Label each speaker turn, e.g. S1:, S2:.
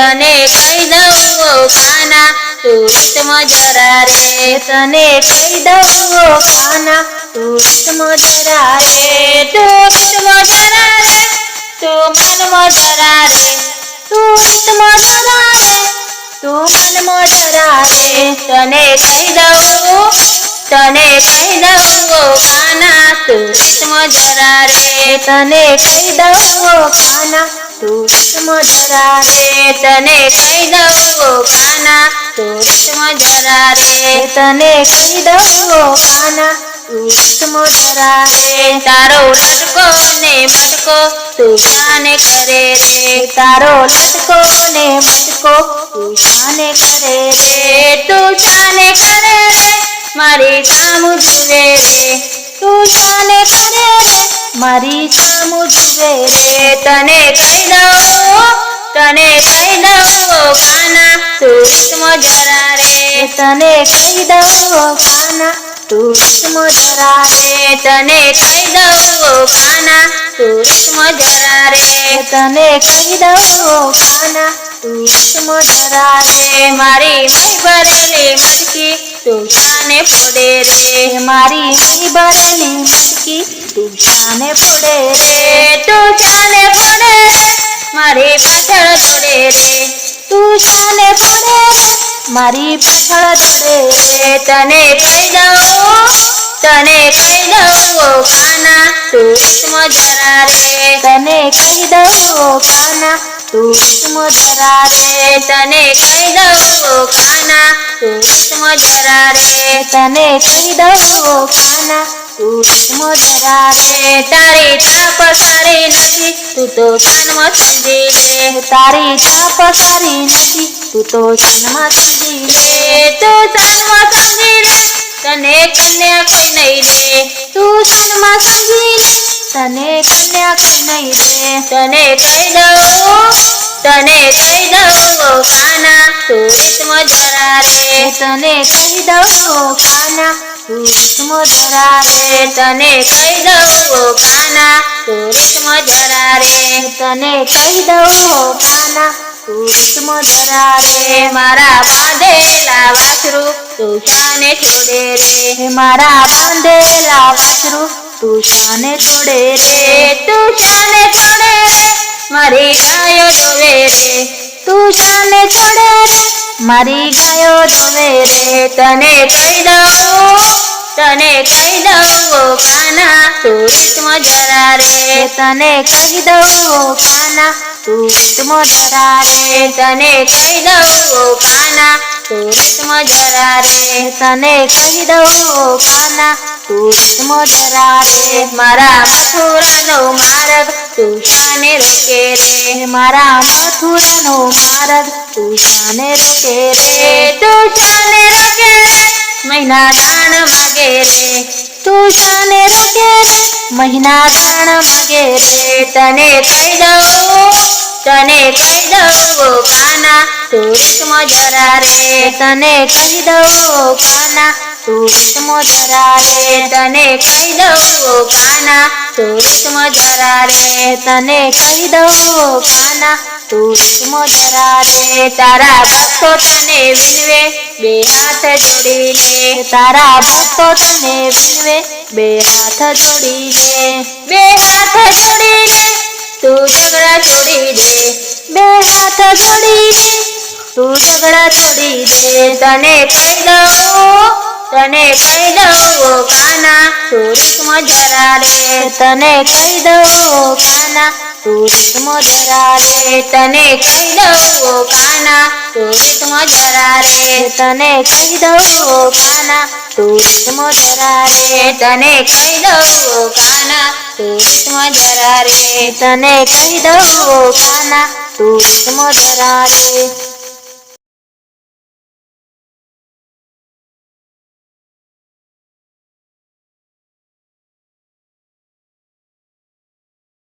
S1: તને કહી દઉં ઓ કાના તું રીતમાં જરા રે
S2: તને કહી દઉં ઓ કાના તું રીતમાં જરા રે
S1: તું રીતમાં જરા રે તું મનમાં જરા રે
S2: તું રીતમાં જરા રે તું મનમાં જરા રે
S1: તને કહી દઉં ઓ કાના તું રીતમાં જરા રે
S2: તને કહી દઉં ઓ કાના તું રીતમાં જરા રે
S1: તને કહી દઉં ઓ કાના તું રીતમાં જરા રે
S2: તને કહી દઉં ઓ કાના તું રીતમાં જરા રે
S1: તારો લટકો ને મટકો તું શાને કરે રે
S2: તારો લટકો ને મટકો તું શાને કરે રે
S1: તું શાને કરે રે મારી સામું જુએ રે
S2: તું શાને કરે રે મારી સામું જુએ રે
S1: તને કહી દઉં ઓ કાના તું રીતમાં જરા રે
S2: તને કહી દઉં ઓ કાના તું રીતમાં જરા રે
S1: તને કહી દઉં ઓ કાના તું રીતમાં જરા રે
S2: તને કહી દઉં ઓ કાના તું રીતમાં જરા રે
S1: મારી મઈ ભરેલી મટકી તું શાને ફોડે રે
S2: મારી મઈ ભરેલી મટકી તું શાને ફોડે રે
S1: તું શાને ફોડે રે મારી પાછળ દોડે રે
S2: તું શાને ફોડે રે મારી પાછળ દોડે રે
S1: તને કહી દઉં ઓ કાના તું રીતમાં જરા રે
S2: તને કહી દઉં ઓ કાના તું રીતમાં જરા રે
S1: તને કહી દઉં ઓ કાના તું રીતમાં જરા રે
S2: તને કહી દઉં ઓ કાના તું રીતમાં જરા રે
S1: તારી છાપ સારી નથી તું તો કાનમાં સમજી લે
S2: તારી છાપ સારી નથી તું તો કાનમાં સમજી લે
S1: તું કાનમાં સમજી લે તને કન્યા કોઈ નહીં રે
S2: તું કાનમાં સમજી લે તને કન્યા કોઈ નહીં રે
S1: તને કહી દઉં ઓ કાના તું રીતમાં જરા રે
S2: તને કહી દઉં ઓ કાના તું રીતમાં જરા રે
S1: તને કહી દઉં ઓ કાના તું રીતમાં જરા રે
S2: તને કહી દઉં ઓ કાના તું રીતમાં જરા રે
S1: મારા બાંધેલા વાછરું તું શાને છોડે રે
S2: મારા બાંધેલા વાછરું તું શાને છોડે રે
S1: તું શાને છોડે રે મારી ગાયો દોવે રે
S2: તું શાને છોડે રે મારી ગાયો દોવે રે
S1: તને કહી દઉં ઓ કાના તું રીતમાં જરા રે
S2: તને કહી દઉં ઓ કાના તું રીતમાં જરા રે
S1: તને કહી દઉં ઓ કાના તું રીતમાં જરા રે
S2: તને કહી દઉં ઓ કાના તું રીતમાં જરા રે
S1: મારા મથુરાનો માર્ગ તું શાને રોકે રે
S2: મારા મથુરાનો માર્ગ તું શાને રોકે રે
S1: તું શાને રોકે રે મહિના દાણ માગે રે
S2: તું શાને રોકે રે મહિના દાણ માગે રે
S1: તને કહી દઉં ઓ કાના તું રીતમાં જરા રે
S2: તને કહી દઉં ઓ કાના તું રીતમાં જરા રે
S1: તને કહી દઉં ઓ કાના તું રીતમાં જરા રે
S2: તને કહી દઉં ઓ કાના તું રીતમાં જરા રે
S1: તારા ભક્તો તને વિનવે બે હાથ જોડીને
S2: તારા ભક્તો તને વિનવે બે હાથ જોડીને
S1: બે હાથ જોડીને તું ઝઘડા છોડી દે
S2: બે હાથ જોડીને તું ઝઘડા છોડી દે
S1: તને કહી દઉં ઓ કાના તું રીતમાં જરા રે
S2: તને કહી દઉં ઓ કાના તું રીતમાં જરા રે
S1: તને કહી દઉં ઓ કાના તું રીતમાં જરા રે
S2: તને કહી દઉં ઓ કાના તું રીતમાં જરા રે
S1: તને કહી દઉં ઓ કાના તું રીતમાં જરા રે
S2: તને કહી દઉં ઓ કાના તું રીતમાં જરા રે